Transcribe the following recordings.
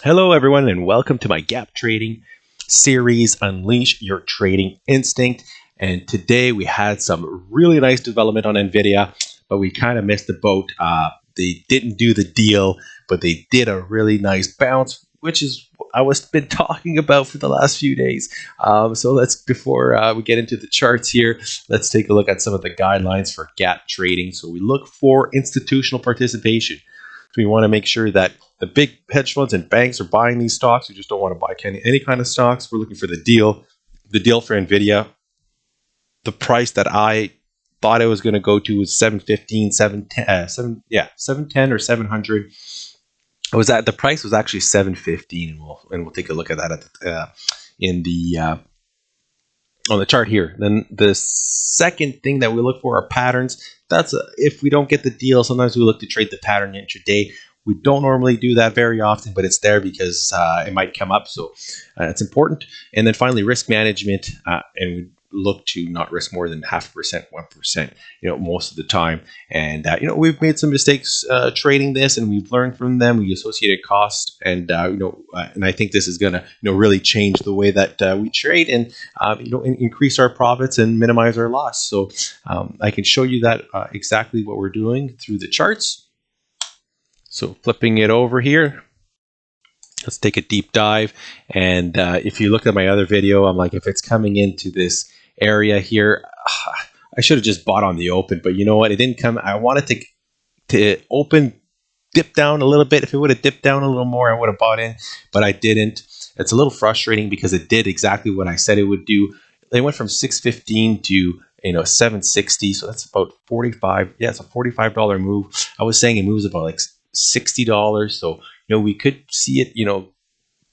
Hello everyone and welcome to my gap trading series, Unleash Your Trading Instinct. And today we had some really nice development on NVIDIA, but we kind of missed the boat. They didn't do the deal, but they did a really nice bounce, which is what I was been talking about for the last few days. Before we get into the charts here, let's take a look at some of the guidelines for gap trading. So we look for institutional participation. So we want to make sure that the big hedge funds and banks are buying these stocks. We just don't want to buy any kind of stocks. We're looking for the deal for NVIDIA. The price that I thought it was going to go to was 715, 710 or 700. The price was actually 715, and we'll take a look at that on the chart here. Then the second thing that we look for are patterns. If we don't get the deal, sometimes we look to trade the pattern intraday. We don't normally do that very often, but it's there because it might come up, so it's important. And then finally, risk management, and we look to not risk more than 0.5%, 1%, most of the time. And we've made some mistakes trading this, and we've learned from them. We associated cost, and and I think this is going to really change the way that we trade, and increase our profits and minimize our loss. So I can show you that exactly what we're doing through the charts. So flipping it over here, let's take a deep dive. And if you look at my other video, I'm like, if it's coming into this area here, I should have just bought on the open, but you know what? It didn't come. I wanted to open, dip down a little bit. If it would have dipped down a little more, I would have bought in, but I didn't. It's a little frustrating because it did exactly what I said it would do. They went from 615 to 760, so that's about 45. Yeah, it's a $45 move. I was saying it moves about like $60, so we could see it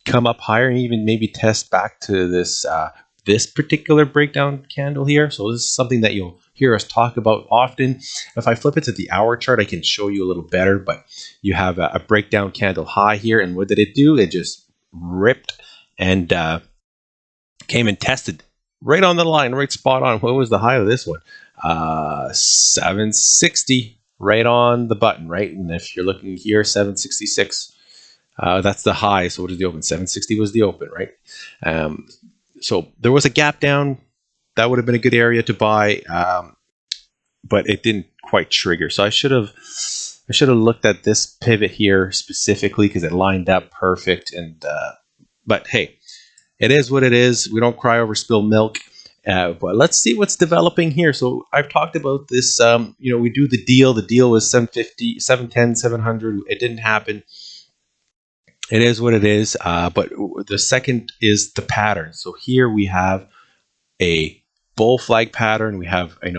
come up higher and even maybe test back to this particular breakdown candle here. So this is something that you'll hear us talk about often. If I flip it to the hour chart, I can show you a little better, but you have a breakdown candle high here, and what did it do? It just ripped and came and tested right on the line, right spot on. What was the high of this one? 760. Right on the button, right? And if you're looking here, 766, that's the high. So what is the open? 760 was the open, right? So there was a gap down. That would have been a good area to buy, but it didn't quite trigger. So I should have looked at this pivot here specifically because it lined up perfect. And but hey, it is what it is. We don't cry over spilled milk. But let's see what's developing here. So I've talked about this. We do the deal. The deal was 750, 710, 700. It didn't happen. It is what it is. But the second is the pattern. So here we have a bull flag pattern. We have a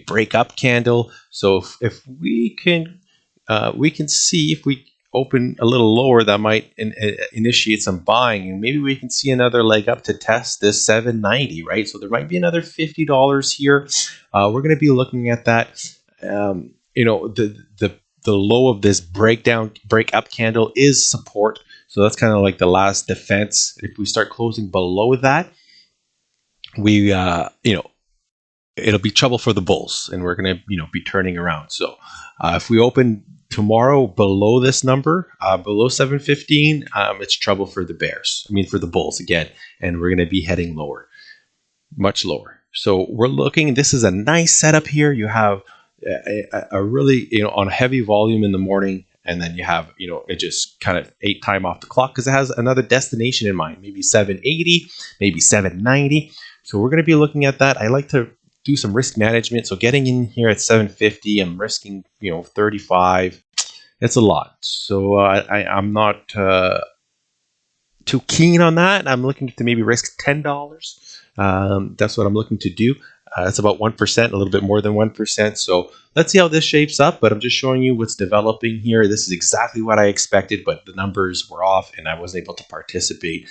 break up candle. So if we can see if we open a little lower, that might initiate some buying, and maybe we can see another leg up to test this 790, right? So there might be another $50 here. We're going to be looking at that. The low of this break up candle is support, so that's kind of like the last defense. If we start closing below that, we it'll be trouble for the bulls, and we're going to be turning around. So if we open tomorrow below this number, below 715, it's trouble for the bears. For the bulls again, and we're going to be heading lower, much lower. So we're looking. This is a nice setup here. You have a really on heavy volume in the morning, and then you have it just kind of ate time off the clock because it has another destination in mind, maybe 780, maybe 790. So we're going to be looking at that. I like to do some risk management. So getting in here at 750, I'm risking 35. It's a lot. So I'm not too keen on that. I'm looking to maybe risk $10. That's what I'm looking to do. That's about 1%, a little bit more than 1%. So let's see how this shapes up. But I'm just showing you what's developing here. This is exactly what I expected, but the numbers were off, and I wasn't able to participate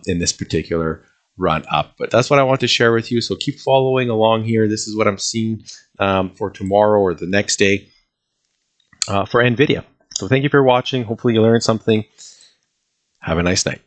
in this particular run up. But that's what I want to share with you. So keep following along here. This is what I'm seeing for tomorrow or the next day for NVIDIA. So thank you for watching. Hopefully you learned something. Have a nice night.